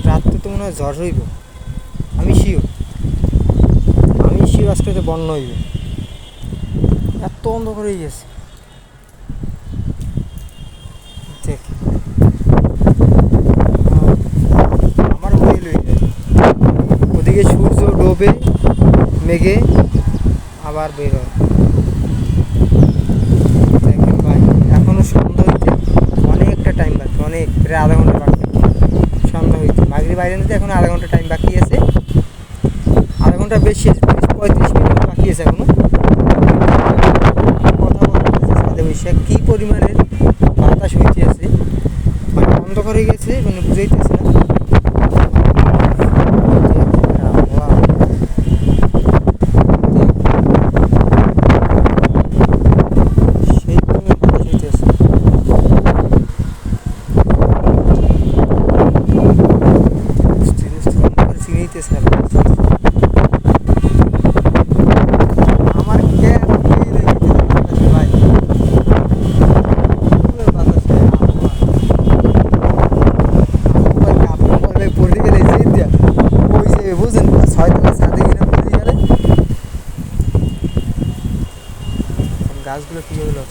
রাত তো মনে হয় ঝড় হইব, আমি শিওর আজকে তো বন্যা হইবে, এত অন্ধকার হয়ে গেছে। দেখ আমার ভয় লই যায়, ওদিকে সূর্য ডোবে মেঘে আবার বের হয়। দেখেন ভাই, এখনো সন্ধ্যা হইতে অনেকটা টাইম বাকি, অনেক প্রায় আধা ঘন্টা বাকি সন্ধ্যা হইতে। মাগরিব বাইরে নিতে এখন আধা ঘন্টা টাইম বাকি আছে, আধা ঘন্টা বেশি, 35 মিনিট বাকি আছে এখনো। কথা বলতে বৈশাখ কী পরিমাণের বাতাস হইতে আছে, মানে অন্ধকার হয়ে গেছে, মানে বুঝাইতেছে না। সেই পরিমাণ বাতাস হইতেছে, চিনিতেছে না। আমার ক্যাব ভাই পড়ে গেলে ওই যে বুঝলেন 6 তলা ছাদে কিনে পড়ে গেলে গাছগুলো কী হলো।